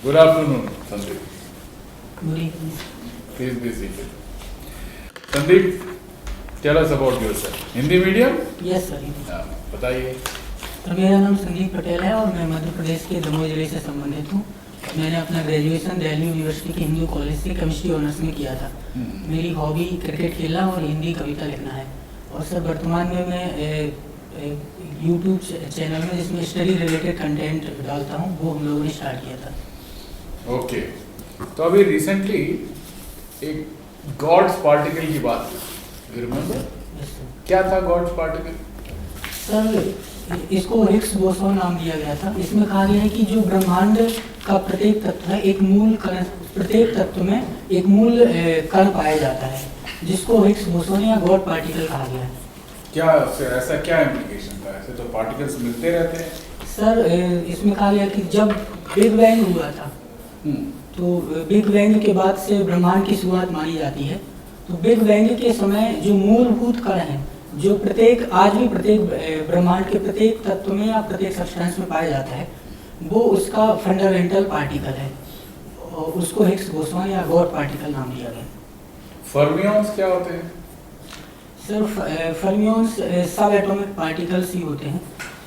Good afternoon, Sandeep. Good evening. Please be seated. Sandeep, tell us about yourself. Hindi medium? Yes sir. बताइए। तो मेरा नाम संदीप पटेल है और मैं मध्य प्रदेश के दमोह जिले से संबंधित हूँ। मैंने अपना ग्रेजुएशन दिल्ली यूनिवर्सिटी के हिंदू कॉलेज से केमिस्ट्री ऑनर्स में किया था। मेरी हॉबी क्रिकेट खेलना और हिंदी कविता लिखना है। और सर वर्तमान में मैं यूट्यूब चैनल में जिसमें स्टडी रिलेटेड कंटेंट डालता हूँ, वो हम लोगों ने स्टार्ट किया था। ओके, तो अभी रिसेंटली एक गॉड्स पार्टिकल की बात हुई, रिमेंबर? क्या था गॉड्स पार्टिकल? सर इसको हिग्स बोसॉन नाम दिया गया था। इसमें कहा गया है कि जो ब्रह्मांड का प्रत्येक तत्व है, एक मूल कण, प्रत्येक तत्व में एक मूल कण पाया जाता है, जिसको हिग्स बोसॉन या गॉड पार्टिकल कहा गया है। क्या ऐसा क्या इम्प्लीकेशन था? ऐसे तो पार्टिकल्स मिलते रहते हैं। सर इसमें कहा गया कि जब बिग बैंग हुआ था, तो बिग बैंग के बाद से ब्रह्मांड की शुरुआत मानी जाती है। तो बिग बैंग के समय जो मूलभूत कण हैं, जो प्रत्येक आज भी प्रत्येक ब्रह्मांड के प्रत्येक तत्व में या प्रत्येक सब्सटेंस में पाया जाता है, वो उसका फंडामेंटल पार्टिकल है और उसको हिग्स बोसॉन या गॉड पार्टिकल नाम दिया गया। फर्मियंस क्या होते हैं? सर फर्मियंस सब एटॉमिक पार्टिकल्स ही होते हैं,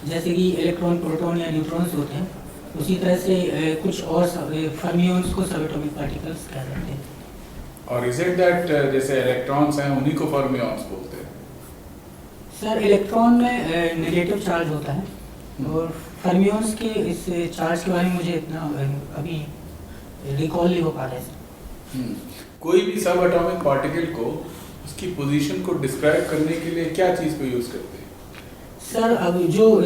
जैसे कि इलेक्ट्रॉन, प्रोटॉन या न्यूट्रॉन्स होते हैं। उसी तरह से कुछ और फर्मियंस को सब एटॉमिक पार्टिकल्स कह सकते हैं। और इज इट दैट जैसे इलेक्ट्रॉन्स हैं उन्हीं को फर्मियंस बोलते हैं? सर इलेक्ट्रॉन में नेगेटिव चार्ज होता है और फर्मियंस के इस चार्ज के बारे में मुझे इतना अभी रिकॉल नहीं हो पा रहा है। कोई भी सब एटॉमिक पार्टिकल को उसकी पोजीशन को डिस्क्राइब करने के लिए क्या चीज़ को यूज़ करते हैं? सर अब जो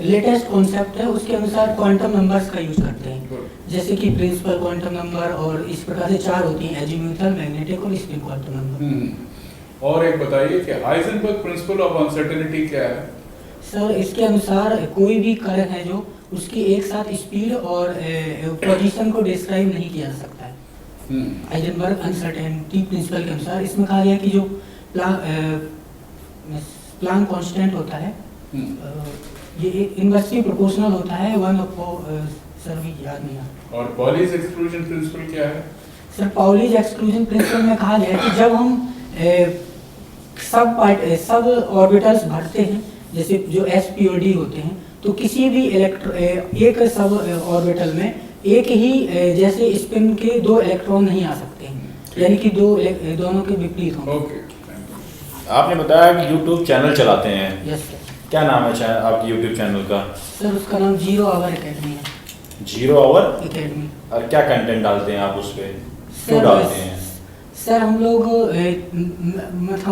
लेटेस्ट कॉन्सेप्ट है उसके अनुसार क्वांटम नंबर्स का यूज करते हैं, जैसे कि प्रिंसिपल क्वांटम नंबर, और इस प्रकार से 4 होती हैं, एजीम्यूथल, मैग्नेटिक और स्पिन क्वांटम नंबर। और एक बताइए कि हाइजेनबर्ग प्रिंसिपल ऑफ अनसर्टेनिटी क्या है? सर इसके अनुसार कोई भी कण है जो उसकी एक साथ स्पीड और पोजीशन को डिस्क्राइब नहीं किया जा सकता है। हाइजेनबर्ग अनसर्टेनिटी प्रिंसिपल के अनुसार इसमें कहा गया कि जो प्लांक कांस्टेंट होता है, ये इनवर्सली प्रोपोर्शनल होता है 1 को सर भी याद नहीं आता। और पॉलीज एक्सक्लूजन प्रिंसिपल क्या है? सर पाउलीज एक्सक्लूजन प्रिंसिपल में कहा गया है कि जब हम सब ऑर्बिटल्स भरते हैं, जैसे जो s p और d होते हैं, तो किसी भी एक सब ऑर्बिटल में एक ही जैसे स्पिन के 2 इलेक्ट्रॉन नहीं आ सकते हैं, यानी कि दोनों के विपरीत होंगे। ओके, आपने बताया कि YouTube चैनल चलाते हैं। Yes sir. क्या नाम है आपके YouTube चैनल का? सर उसका नाम 0 आवर एकेडमी है। 0 आवर एकेडमी। और क्या कंटेंट डालते हैं आप उस पे? क्यों सर डालते हैं? सर हम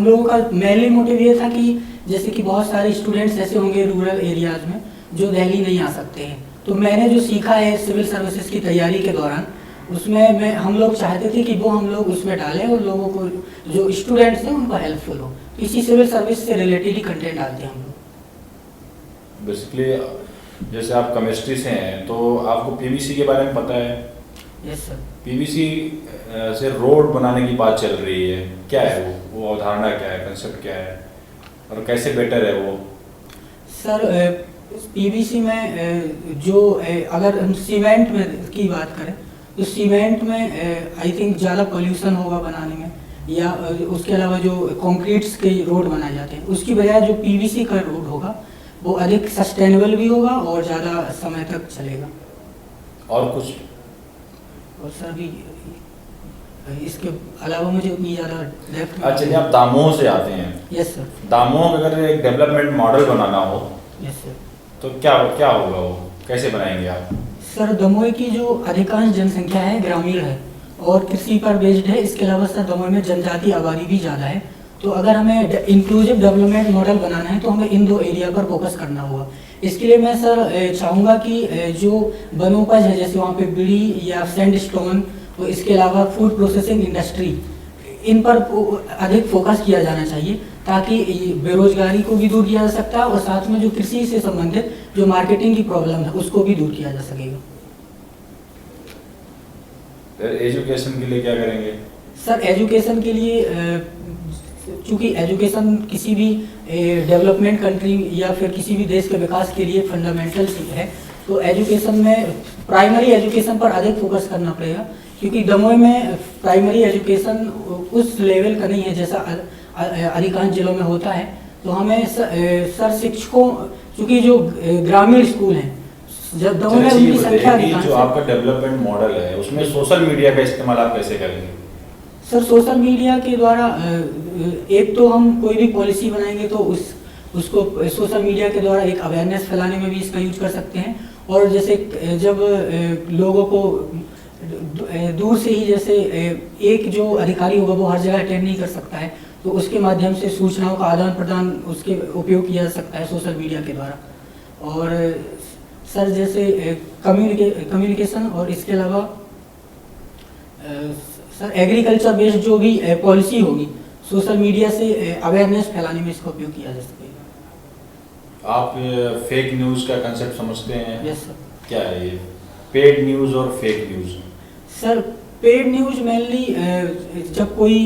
लोगों का मेनली मोटिव ये था कि जैसे कि बहुत सारे स्टूडेंट्स ऐसे होंगे रूरल एरियाज में जो दिल्ली नहीं आ सकते हैं, तो मैंने जो सीखा है सिविल सर्विसेज की तैयारी के दौरान, उसमें हम लोग चाहते थे कि वो हम लोग उसमें डालें और लोगों को, जो स्टूडेंट्स हैं उनको हेल्पफुल हो। इसी सिविल सर्विस से रिलेटेड ही कंटेंट डालते हैं हम लोग। बेसिकली जैसे आप केमिस्ट्री से हैं तो आपको पीवीसी के बारे में पता है? Yes sir. पीवीसी से रोड बनाने की बात चल रही है, क्या है वो अवधारणा क्या है, कंसेप्ट क्या है और कैसे बेटर है वो? सर पीवीसी में जो अगर हम सीमेंट में की बात करें तो सीमेंट में आई थिंक ज़्यादा पोल्यूशन होगा बनाने में, या उसके अलावा जो कंक्रीट्स के रोड बनाए जाते हैं उसकी बजाय जो पीवीसी का रोड होगा वो अधिक सस्टेनेबल भी होगा और ज़्यादा समय तक चलेगा। और कुछ? और सर भी इसके अलावा मुझे उतनी ज़्यादा डेप्थ। अच्छा, चलिए आप दामोह से आते हैं। Yes sir. दामोह में अगर एक डेवलपमेंट मॉडल बनाना हो यस सर, तो क्या होगा, वो कैसे बनाएंगे आप? सर दमोह की जो अधिकांश जनसंख्या है ग्रामीण है और कृषि पर बेस्ड है। इसके अलावा सर दमोह में जनजाति आबादी भी ज़्यादा है, तो अगर हमें इंक्लूसिव डेवलपमेंट मॉडल बनाना है तो हमें इन 2 एरिया पर फोकस करना होगा। इसके लिए मैं सर चाहूँगा कि जो वनोपज है, जैसे वहाँ पे बीड़ी या सैंडस्टोन, तो इसके अलावा फूड प्रोसेसिंग इंडस्ट्री, इन पर अधिक फोकस किया जाना चाहिए, ताकि बेरोजगारी को भी दूर किया जा सकता है और साथ में जो कृषि से संबंधित जो मार्केटिंग की प्रॉब्लम है उसको भी दूर किया जा सकेगा। एजुकेशन के लिए क्या करेंगे? सर एजुकेशन के लिए चूँकि एजुकेशन किसी भी डेवलपमेंट कंट्री या फिर किसी भी देश के विकास के लिए फंडामेंटल है, तो एजुकेशन में प्राइमरी एजुकेशन पर अधिक फोकस करना पड़ेगा, क्योंकि दमोह में प्राइमरी एजुकेशन उस लेवल का नहीं है जैसा अधिकांश जिलों में होता है। तो हमें सर शिक्षकों, चूँकि जो ग्रामीण स्कूल हैं जब दमोह में उनकी संख्या अधिकांश जो आपका डेवलपमेंट मॉडल है उसमें सोशल मीडिया का इस्तेमाल आप कैसे करेंगे? सर सोशल मीडिया के द्वारा एक तो हम कोई भी पॉलिसी बनाएंगे तो उसको सोशल मीडिया के द्वारा एक अवेयरनेस फैलाने में भी इसका यूज कर सकते हैं। और जैसे जब लोगों को दूर से ही, जैसे एक जो अधिकारी होगा वो हर जगह अटेंड नहीं कर सकता है, तो उसके माध्यम से सूचनाओं का आदान प्रदान उसके उपयोग किया जा सकता है सोशल मीडिया के द्वारा। और सर जैसे कम्युनिकेशन और इसके अलावा सर एग्रीकल्चर बेस्ड जो भी पॉलिसी होगी सोशल मीडिया से अवेयरनेस फैलाने में इसका उपयोग किया जा सकेगा। आप फेक न्यूज़ का कंसेप्ट समझते हैं? Yes sir. क्या है ये पेड न्यूज़ और fake news? Sir paid news mainly जब कोई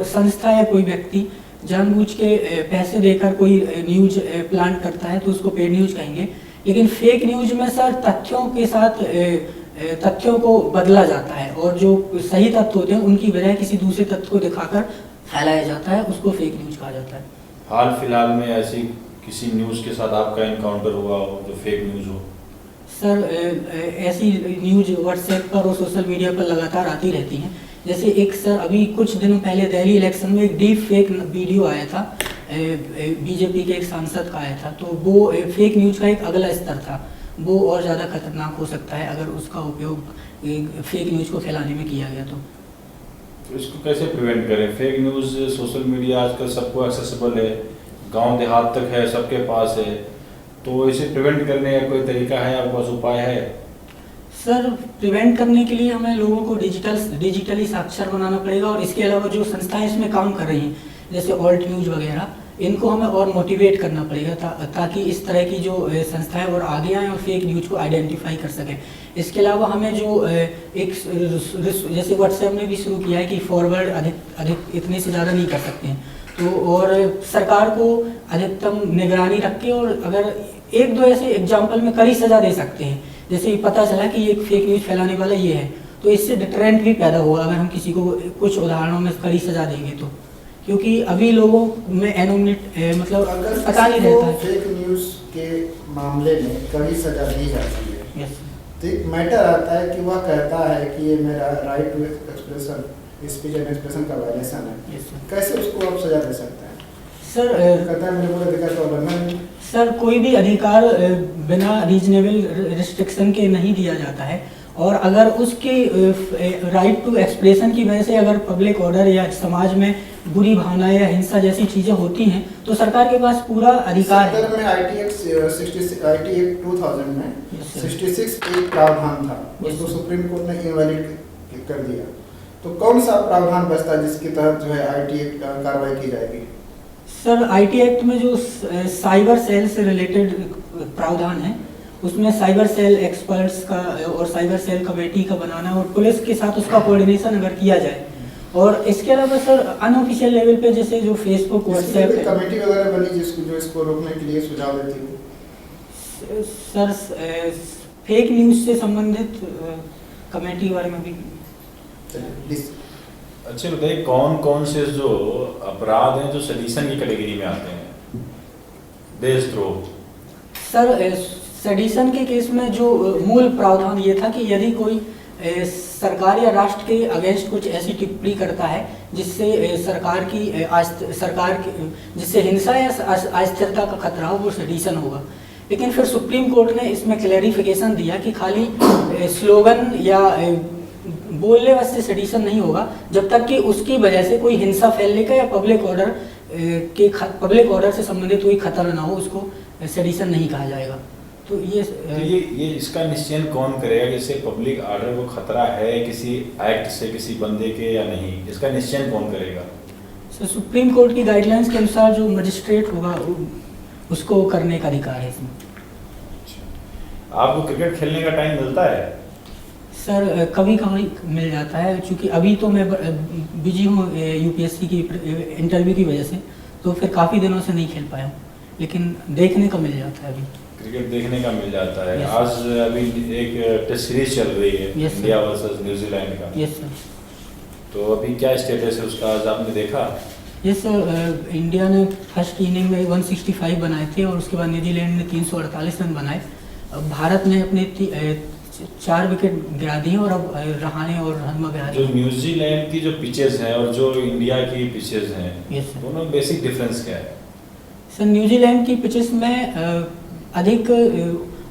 संस्था या कोई व्यक्ति जानबूझ के पैसे देकर कोई न्यूज प्लांट करता है तो उसको पेड न्यूज कहेंगे। लेकिन फेक न्यूज में सर तथ्यों के साथ तथ्यों को बदला जाता है और जो सही तथ्य होते हैं उनकी बजाय किसी दूसरे तथ्य को दिखाकर फैलाया जाता है, उसको फेक न्यूज कहा जाता है। हाल फिलहाल में ऐसी किसी न्यूज़ के साथ आपका इनकाउंटर हुआ हो जो फेक न्यूज़ हो? सर ऐसी न्यूज व्हाट्सएप पर और सोशल मीडिया पर लगातार आती रहती हैं। जैसे एक सर अभी कुछ दिनों पहले दिल्ली इलेक्शन में एक डीप फेक वीडियो आया था, बीजेपी के एक सांसद का आया था, तो वो फेक न्यूज का एक अगला स्तर था। वो और ज़्यादा खतरनाक हो सकता है अगर उसका उपयोग फेक न्यूज को फैलाने में किया गया तो इसको कैसे प्रिवेंट करें? फेक न्यूज़ सोशल मीडिया आजकल सबको एक्सेसिबल है, गांव देहात तक है, सबके पास है, तो इसे प्रिवेंट करने का कोई तरीका है, आपके पास उपाय है? सर प्रिवेंट करने के लिए हमें लोगों को डिजिटली साक्षर बनाना पड़ेगा। और इसके अलावा जो संस्थाएं इसमें काम कर रही हैं जैसे ऑल्ट न्यूज वगैरह, इनको हमें और मोटिवेट करना पड़ेगा ताकि इस तरह की जो संस्थाएं और आगे आएँ और फेक न्यूज को आइडेंटिफाई कर सकें। इसके अलावा हमें जो एक जैसे व्हाट्सएप ने भी शुरू किया है कि फॉरवर्ड अधिक इतने से ज़्यादा नहीं कर सकते हैं, तो और सरकार को अधिकतम निगरानी रख के और अगर एक दो ऐसे एग्जाम्पल में कड़ी सज़ा दे सकते हैं, जैसे पता चला कि ये फेक न्यूज़ फैलाने वाला ये है, तो इससे डिटरेंट भी पैदा होगा अगर हम किसी को कुछ उदाहरणों में कड़ी सज़ा देंगे तो। क्योंकि अभी लोगों में एनोमिनेट मतलब पता नहीं रहता है। फेक न्यूज़ के मामले में कड़ी सज़ा दी जाती है, यस, तो एक मैटर आता है कि वह कहता है कि ये मेरा right to expression, speech and expression का वायलेशन है, यस कैसे उसको आप सजा दे सकते हैं? सर। कहता है मेरे पूरे अधिकार का उल्लंघन। सर कोई भी अधिकार बिना रीजनेबल रिस्ट्रिक्शन के नहीं दिया जाता है, और अगर उसके राइट टू एक्सप्रेशन की वजह से अगर पब्लिक ऑर्डर या समाज में बुरी भावनाएं या हिंसा जैसी चीज़ें होती हैं तो सरकार के पास पूरा अधिकार है। में IT एक्ट 2000 में 66 एक प्रावधान था, उसको सुप्रीम कोर्ट ने इनवैलिड कर दिया। तो कौन सा प्रावधान बचता है जिसके तहत जो है IT एक्ट कार्रवाई की जाएगी? सर IT एक्ट में जो साइबर सेल से रिलेटेड प्रावधान है उसमें साइबर सेल एक्सपर्ट्स का और साइबर सेल कमेटी का बनाना और पुलिस के साथ उसका कोऑर्डिनेशन अगर किया जाए, और इसके अलावा सर अनऑफिशियल लेवल पे जैसे जो फेसबुक व्हाट्सएप कमेटी वगैरह बनी जिसको जो इसको रोकने के लिए सुझाव देती है? सर फेक न्यूज़ से संबंधित कमेटी के बारे में भी। अच्छा बताइए, कौन कौन से जो अपराध हैं जो सेडिशन की कैटेगरी में आते हैं? देशद्रोह। सर सेडिशन के केस में जो मूल प्रावधान ये था कि यदि कोई सरकार या राष्ट्र के अगेंस्ट कुछ ऐसी टिप्पणी करता है जिससे जिससे हिंसा या अस्थिरता का खतरा हो, वो सेडिशन होगा। लेकिन फिर सुप्रीम कोर्ट ने इसमें क्लैरिफिकेशन दिया कि खाली स्लोगन या बोलने वास्ते सेडिशन नहीं होगा जब तक कि उसकी वजह से कोई हिंसा फैलने का या पब्लिक ऑर्डर से संबंधित कोई खतरा ना हो, उसको सेडिशन नहीं कहा जाएगा। तो ये इसका निश्चय कौन करेगा जैसे पब्लिक ऑर्डर को खतरा है किसी एक्ट से किसी बंदे के या नहीं, इसका निश्चय कौन करेगा? सुप्रीम कोर्ट की गाइडलाइंस के अनुसार जो मजिस्ट्रेट होगा उसको करने का अधिकार है इसमें। आपको क्रिकेट खेलने का टाइम मिलता है? सर कभी कभी मिल जाता है, क्योंकि अभी तो मैं बिजी हूँ UPSC की इंटरव्यू की वजह से, तो फिर काफ़ी दिनों से नहीं खेल पाया हूँ, लेकिन देखने को मिल जाता है अभी। क्रिकेट देखने का मिल जाता है। Yes. आज अभी एक टेस्ट सीरीज चल रही है Yes, sir. India versus New Zealand का, यस सर। तो अभी क्या स्टेटस है उसका, आज आपने देखा? यस सर, इंडिया ने फर्स्ट इनिंग में 165 बनाए थे और उसके बाद न्यूजीलैंड ने 348 रन बनाए। अब भारत ने अपने 4 विकेट गिरा दिए और अब रहाणे और हनुमा विहारी। जो न्यूजीलैंड की जो पिचेस हैं और जो इंडिया की पिचेस हैं, Yes, sir. दोनों बेसिक डिफरेंस क्या है? सर न्यूजीलैंड की पिचेस में अधिक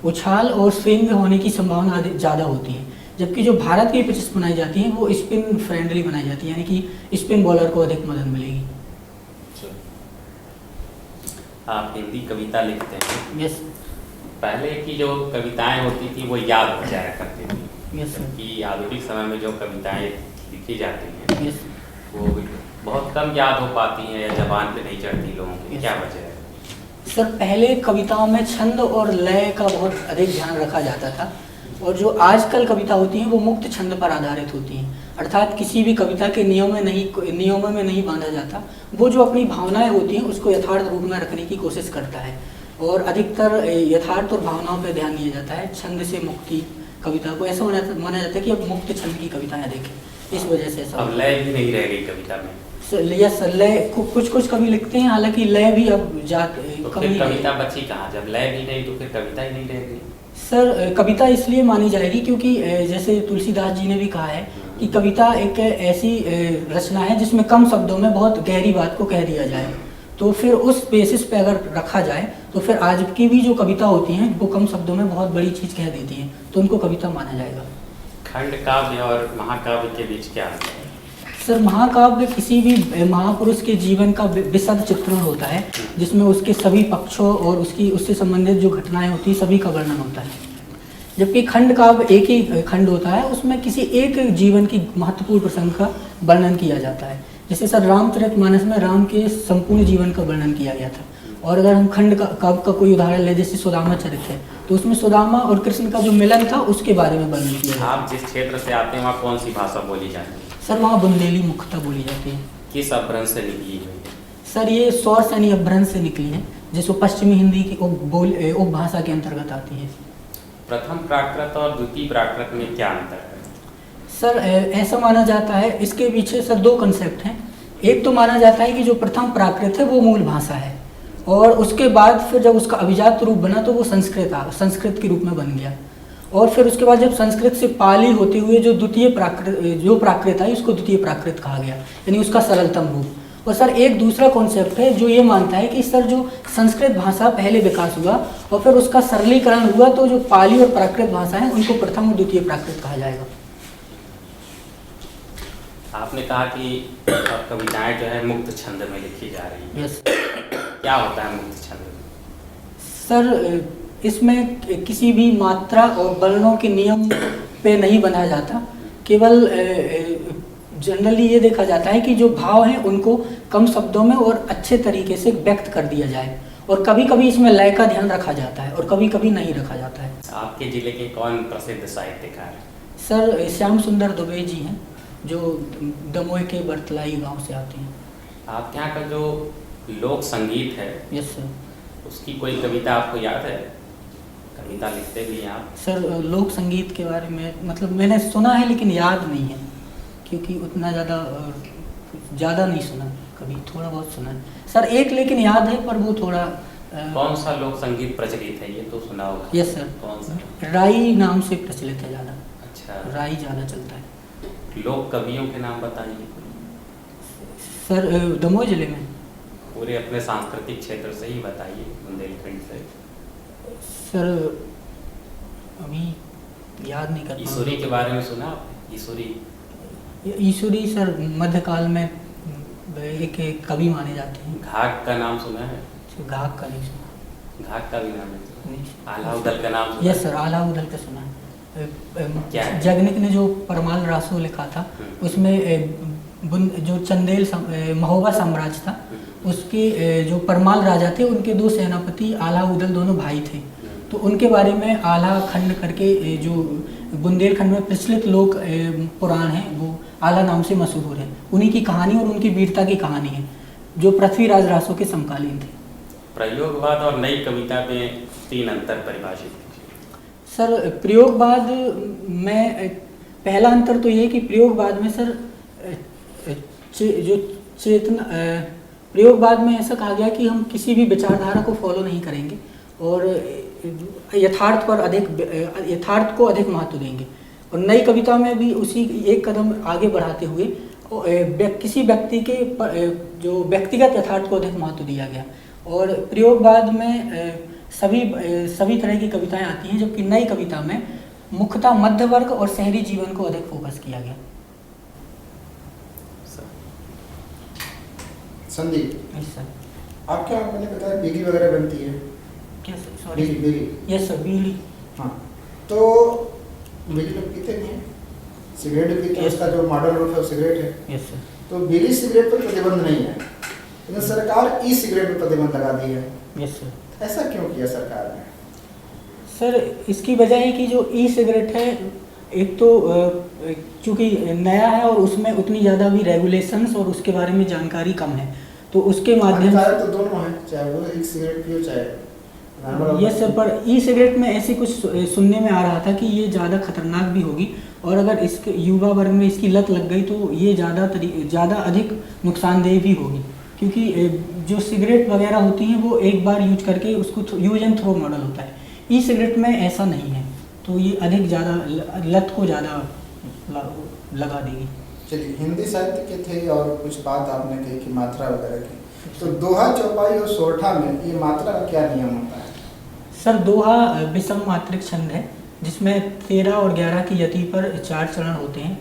उछाल और स्विंग होने की संभावना ज़्यादा होती है, जबकि जो भारत की पिचेस बनाई जाती हैं वो स्पिन फ्रेंडली बनाई जाती है, यानी कि स्पिन बॉलर को अधिक मदद मिलेगी। आप हिंदी कविता लिखते हैं। यस पहले की जो कविताएं होती थी वो याद हो जाया करती थी, यस सर। जबकि आधुनिक समय में जो कविताएं लिखी जाती हैं यस वो बहुत कम याद हो पाती हैं या जबान पे नहीं चढ़ती लोगों की। Yes. क्या वजह है? सर, पहले कविताओं में छंद और लय का बहुत अधिक ध्यान रखा जाता था, और जो आजकल कविता होती हैं वो मुक्त छंद पर आधारित होती हैं, अर्थात किसी भी कविता के नियमों में नहीं बांधा जाता। वो जो अपनी भावनाएं होती हैं उसको यथार्थ रूप में रखने की कोशिश करता है, और अधिकतर यथार्थ और भावनाओं पर ध्यान दिया जाता है। छंद से मुक्ति कविता को ऐसा माना जाता है कि अब मुक्त छंद की कविताएं देखें, इस वजह से ऐसा अब लय भी नहीं रह गई कविता में। यस, लय कुछ कवि लिखते हैं, हालांकि लय भी अब तो फिर कविता बची कहाँ? जब लय भी नहीं तो फिर कविता ही नहीं रह गई। सर, कविता इसलिए मानी जाएगी क्योंकि जैसे तुलसीदास जी ने भी कहा है कि कविता एक ऐसी रचना है जिसमें कम शब्दों में बहुत गहरी बात को कह दिया जाए। तो फिर उस बेसिस पे अगर रखा जाए तो फिर आज की भी जो कविता होती हैं वो कम शब्दों में बहुत बड़ी चीज़ कह देती हैं, तो उनको कविता माना जाएगा। खंड काव्य और महाकाव्य के बीच क्या अंतर है? सर, महाकाव्य किसी भी महापुरुष के जीवन का विशद चित्रण होता है, जिसमें उसके सभी पक्षों और उससे संबंधित जो घटनाएं होती हैं सभी का वर्णन होता है, जबकि खंड काव्य एक ही खंड होता है, उसमें किसी एक जीवन की महत्वपूर्ण प्रसंग का वर्णन किया जाता है। जैसे सर, रामचरितमानस में राम के संपूर्ण जीवन का वर्णन किया गया था, और अगर हम खंड काव्य का कोई उदाहरण ले, जैसे सुदामा चरित्र है, तो उसमें सुदामा और कृष्ण का जो मिलन था उसके बारे में वर्णन किया गया। आप जिस क्षेत्र से आते हैं वहाँ कौन सी भाषा बोली जाती है? सर, वहाँ बुंदेली मुख्यतः बोली जाती है। किस अपभ्रंश से निकली हुई है? सर, ये सौर सैनी अपभ्रंश से निकली है, जिसको पश्चिमी हिंदी की उपभाषा के अंतर्गत आती है। प्रथम प्राकृत और द्वितीय प्राकृत में क्या अंतर है? सर, ऐसा माना जाता है, इसके पीछे सर 2 कंसेप्ट हैं। एक तो माना जाता है कि जो प्रथम प्राकृत है वो मूल भाषा है, और उसके बाद फिर जब उसका अभिजात रूप बना तो वो संस्कृत के रूप में बन गया, और फिर उसके बाद जब संस्कृत से पाली होते हुए जो प्राकृत आई उसको द्वितीय प्राकृत कहा गया, यानी उसका सरलतम रूप। और सर, एक दूसरा कॉन्सेप्ट है जो ये मानता है कि सर जो संस्कृत भाषा पहले विकास हुआ और फिर उसका सरलीकरण हुआ, तो जो पाली और प्राकृत भाषा है उनको प्रथम और द्वितीय प्राकृत कहा जाएगा। आपने कहा कि कविताएं जो है मुक्त छंद में लिखी जा रही है। यस। क्या होता है मुक्त छंद? सर, इसमें किसी भी मात्रा और वर्णों के नियम पे नहीं बंधा जाता, केवल जनरली ये देखा जाता है कि जो भाव हैं उनको कम शब्दों में और अच्छे तरीके से व्यक्त कर दिया जाए, और कभी कभी इसमें लय का ध्यान रखा जाता है और कभी कभी नहीं रखा जाता है। आपके जिले के कौन प्रसिद्ध साहित्यकार हैं? सर, श्याम सुंदर दुबे जी हैं, जो दमोह के बरतलाई गांव से आते हैं। आपके यहाँ का जो लोक संगीत है, यस सर। उसकी कोई कविता आपको याद है? कविता लिखते भी हैं आप? सर, लोक संगीत के बारे में मतलब मैंने सुना है लेकिन याद नहीं है, क्योंकि उतना ज़्यादा नहीं सुना, कभी थोड़ा बहुत सुना है सर, एक लेकिन याद है, पर वो थोड़ा कौन सा लोक संगीत प्रचलित है? ये तो सुना होगा। Yes sir. कौन सा? राई नाम से प्रचलित है ज़्यादा। अच्छा, राई ज़्यादा चलता है। लोक कवियों के नाम बताइए। सर, दमोह जिले में पूरे अपने सांस्कृतिक क्षेत्र से ही बताइए, बुंदेलखंड से। सर, अभी याद नहीं कर। ईश्वरी के बारे में सुना आपने? ईश्वरी सर मध्यकाल में एक कवि माने जाते हैं। घाक का नाम सुना है? घाक का नहीं सुना। घाक का भी नाम है? नहीं। आलाउदल का नाम सुना? यस सर, आलाउदल का सुना है। क्या है? जगनिक ने जो परमाल रासो लिखा था उसमें जो चंदेल महोबा साम्राज्य था उसके जो परमाल राजा थे उनके 2 सेनापति आलाउदल दोनों भाई थे, तो उनके बारे में आला खंड करके जो बुंदेलखंड में प्रचलित लोक पुराण है वो आला नाम से मशहूर है। उन्हीं की कहानी और उनकी वीरता की कहानी है, जो पृथ्वीराज रासो के समकालीन थे। प्रयोगवाद और नई कविता में तीन अंतर परिभाषित कीजिए। सर प्रयोगवाद में पहला अंतर तो ये है कि प्रयोगवाद में सर जो चेतना प्रयोगवाद में ऐसा कहा गया कि हम किसी भी विचारधारा को फॉलो नहीं करेंगे और यथार्थ को अधिक महत्व देंगे। और नई कविता में भी उसी एक कदम आगे बढ़ाते हुए किसी व्यक्ति के जो व्यक्तिगत यथार्थ को अधिक महत्व दिया गया। और प्रयोगवाद में सभी तरह की कविताएं आती हैं, जबकि नई कविता में मुख्यतः मध्य वर्ग और शहरी जीवन को अधिक फोकस किया गया। संदीप, सर आपके यहाँ मैंने बताया बिजली वगैरह बनती है क्या सर? सॉरी। बिजली। यस सर, बिजली। हाँ, तो बिजली लोग पीते नहीं है, सिगरेट पीते हैं, उसका जो मॉडल रूप है वो सिगरेट है। Yes sir. तो बीड़ी सिगरेट पर प्रतिबंध नहीं है, लेकिन सरकार ई सिगरेट पर प्रतिबंध लगा दी है। Yes sir. ऐसा क्यों किया सरकार ने? सर इसकी वजह है कि जो ई सिगरेट है, एक तो चूँकि नया है और उसमें उतनी ज़्यादा भी रेगुलेशंस और उसके बारे में जानकारी कम है, तो उसके माध्यम से तो दोनों है, चाहे वो एक सिगरेट पियो चाहे नॉर्मल। यस सर, पर ई सिगरेट में ऐसी कुछ सुनने में आ रहा था कि ये ज़्यादा खतरनाक भी होगी और अगर इसके युवा वर्ग में इसकी लत लग गई तो ये ज़्यादा अधिक नुकसानदेह भी होगी, क्योंकि जो सिगरेट वगैरह होती हैं वो एक बार यूज करके उसको यूज एंड थ्रो मॉडल होता है। ई सिगरेट में ऐसा नहीं है, तो ये अधिक ज़्यादा लत को ज़्यादा लगा देगी। चलिए, हिंदी साहित्य के थे और कुछ बात आपने कही कि मात्रा वगैरह की, तो दोहा, चौपाई और सोरठा में ये मात्रा का क्या नियम होता है? सर दोहा विषम मात्रिक छंद है, जिसमें 13 और 11 की यति पर 4 चरण होते हैं।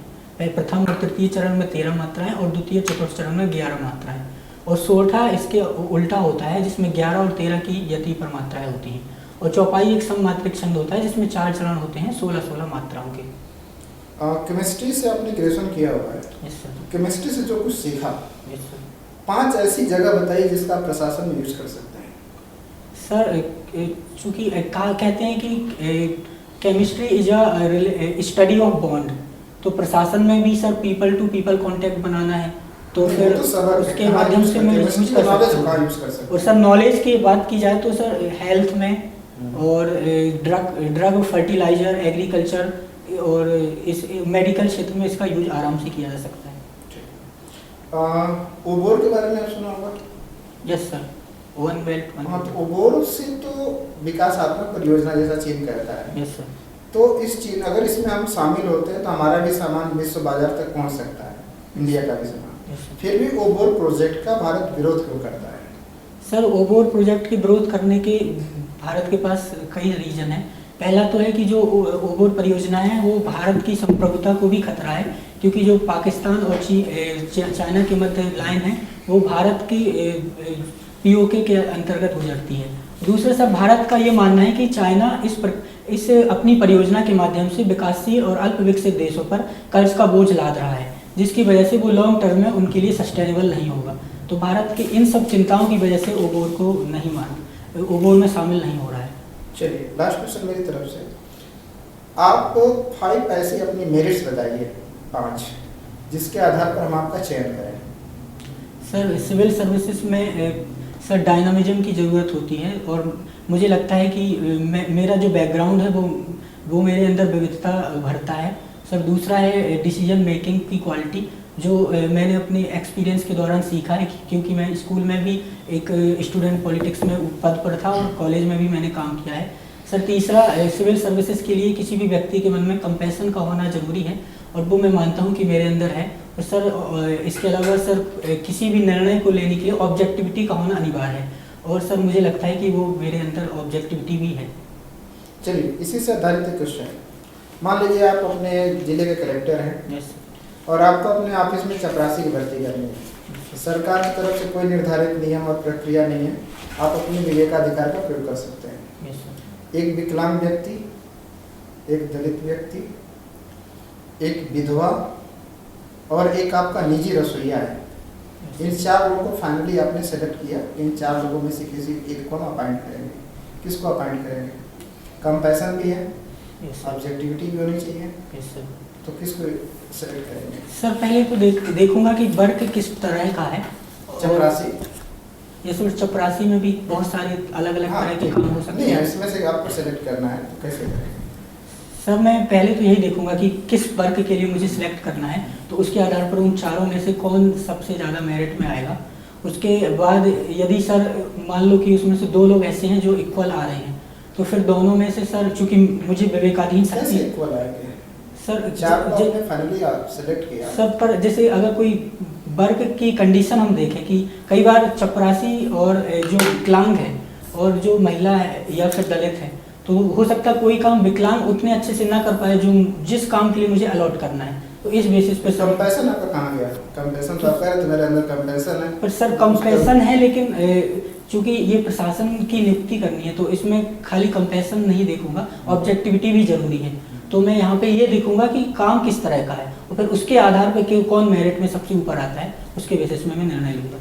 प्रथम और तृतीय चरण में 13 मात्राएं और द्वितीय चतुर्थ चरण में 11 मात्राएं। और सोरठा इसके उल्टा होता है, जिसमें 11 और 13 की यति पर मात्राएं होती हैं। और चौपाई एक सममात्रिक छंद होता है, जिसमें 4 चरण होते हैं 16-16 मात्राओं के। केमिस्ट्री से आपने ग्रेजुएशन किया हुआ है। Yes sir. केमिस्ट्री से जो कुछ सीखा, यस सर। 5 ऐसी जगह बताइए जिसका आप प्रशासन में यूज कर सकते हैं। सर चूँकि कहते हैं कि chemistry is a study of bond, तो प्रशासन में भी sir people to people contact बनाना है, तो फिर उसके माध्यम से मैं यूज कर सकता हूँ। और सर नॉलेज की बात की जाए तो सर हेल्थ में और ड्रग फर्टिलाइजर, एग्रीकल्चर और इस मेडिकल क्षेत्र में इसका यूज आराम से किया जा सकता है। ओबोर के बारे में आप सुना होगा? Yes sir, one belt one. हाँ, तो ओबोर से तो विकासात्मक परियोजना जैसा चीन कहता है। Yes sir. तो इस चीन, अगर इसमें हम शामिल होते हैं तो हमारा भी सामान विश्व बाजार तक पहुंच सकता है, इंडिया का भी सामान। फिर भी ओबोर प्रोजेक्ट का भारत विरोध क्यों करता है? सर ओबोर प्रोजेक्ट के विरोध करने के भारत के पास कई रीजन है। पहला तो है कि जो ओबोर परियोजना है वो भारत की संप्रभुता को भी खतरा है, क्योंकि जो पाकिस्तान और चाइना के मध्य लाइन है वो भारत की पीओके के अंतर्गत गुजरती है। दूसरा सब भारत का ये मानना है कि चाइना इस अपनी परियोजना के माध्यम से विकासशील और अल्प विकसित देशों पर कर्ज का बोझ लाद रहा है, जिसकी वजह से वो लॉन्ग टर्म में उनके लिए सस्टेनेबल नहीं होगा। तो भारत की इन सब चिंताओं की वजह से ओबोर में शामिल नहीं हो रहा है। चलिए, लास्ट क्वेश्चन मेरी तरफ से। आप 5 ऐसे अपनी मेरिट्स बताइए, 5, जिसके आधार पर हम आपका चयन करें। सर सिविल सर्विसेज में सर डायनामिज्म की ज़रूरत होती है, और मुझे लगता है कि मेरा जो बैकग्राउंड है वो मेरे अंदर विविधता भरता है। सर दूसरा है डिसीजन मेकिंग की क्वालिटी, जो मैंने अपने एक्सपीरियंस के दौरान सीखा है, क्योंकि मैं स्कूल में भी एक स्टूडेंट पॉलिटिक्स में पद पर था और कॉलेज में भी मैंने काम किया है। सर तीसरा, सिविल सर्विसेज के लिए किसी भी व्यक्ति के मन में कंपैशन का होना ज़रूरी है, और वो मैं मानता हूँ कि मेरे अंदर है। और सर इसके अलावा सर किसी भी निर्णय को लेने के लिए ऑब्जेक्टिविटी का होना अनिवार्य है, और सर मुझे लगता है कि वो मेरे अंदर ऑब्जेक्टिविटी भी है। चलिए, इसी से आधारित क्वेश्चन। मान लीजिए आप अपने जिले के कलेक्टर हैं। यस। और आपको अपने ऑफिस में चपरासी की भर्ती करनी है। सरकार की तरफ से कोई निर्धारित नियम और प्रक्रिया नहीं है, आप अपने विवेकाधिकार का प्रयोग कर सकते हैं। एक विकलांग व्यक्ति, एक दलित व्यक्ति, एक विधवा और एक आपका निजी रसोइया है। इन 4 लोगों को फाइनली आपने सेलेक्ट किया। इन 4 लोगों में से किसी एक को अपॉइंट करेंगे। किसको अपॉइंट करेंगे? कंपैशन भी है, ऑब्जेक्टिविटी भी होनी चाहिए, तो किसको सेलेक्ट करेंगे? सर पहले तो देखूंगा कि वर्क किस तरह का है। चपरासी। जैसे चपरासी में भी बहुत सारे अलग अलग हाँ, तरह के काम हो सकते नहीं हैं। इसमें से आपको सेलेक्ट करना है तो कैसे करेंगे? सर मैं पहले तो यही देखूंगा कि किस वर्क के लिए मुझे सिलेक्ट करना है, तो उसके आधार पर उन चारों में से कौन सबसे ज़्यादा मेरिट में आएगा। उसके बाद यदि सर मान लो कि उसमें से 2 लोग ऐसे हैं जो इक्वल आ रहे हैं, तो फिर दोनों में से सर चूंकि मुझे विवेकाधीन कैसे शक्ति इक्वल आएंगे? सर 4 को आपने फाइनली आप सेलेक्ट किया। सर पर जैसे अगर कोई वर्क की कंडीशन हम देखें कि कई बार चपरासी और जो विकलांग है और जो महिला है या फिर दलित है, तो हो सकता है कोई काम विकलांग उतने अच्छे से ना कर पाए जो जिस काम के लिए मुझे अलॉट करना है, तो इस बेसिस पे सर कंपैशन आपका कहाँ गया? कंपैशन तो आप कह रहे थे मेरे अंदर कंपैशन है। पर सर कंपैशन है, लेकिन चूंकि ये प्रशासन की नियुक्ति करनी है तो इसमें खाली कंपैशन नहीं देखूंगा, ऑब्जेक्टिविटी भी जरूरी है। तो मैं यहाँ पे ये देखूंगा कि काम किस तरह का है और फिर उसके आधार पर कि कौन मेरिट में सबसे ऊपर आता है, उसके बेसिस में मैं निर्णय लूंगा।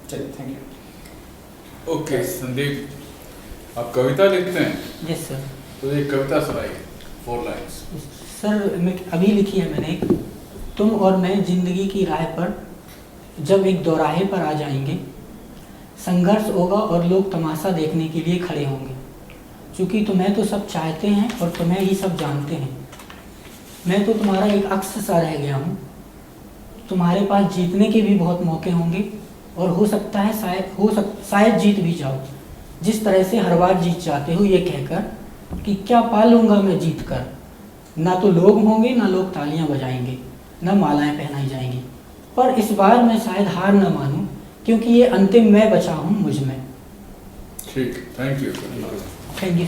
चलिए, थैंक यू। ओके संदीप, आप कविता लिखते हैं यस सर। तो एक कविता सुनाइए, 4 लाइन्स। सर मैं अभी लिखी है मैंने एक, तुम और मैं जिंदगी की राह पर जब एक दोराहे पर आ जाएंगे, संघर्ष होगा और लोग तमाशा देखने के लिए खड़े होंगे, क्योंकि तुम्हें तो सब चाहते हैं और तुम्हें ही सब जानते हैं। मैं तो तुम्हारा एक अक्स सा रह गया हूँ, तुम्हारे पास जीतने के भी बहुत मौके होंगे और हो सकता है शायद जीत भी जाओ, जिस तरह से हर बार जीत जाते हो ये कहकर कि क्या पा लूँगा मैं जीत कर। ना तो लोग होंगे, ना लोग तालियां बजाएंगे, ना मालाएं पहनाई जाएंगी, पर इस बार मैं शायद हार न मानूं, क्योंकि ये अंतिम मैं बचा हूं मुझ में। ठीक, थैंक यू। Thank you.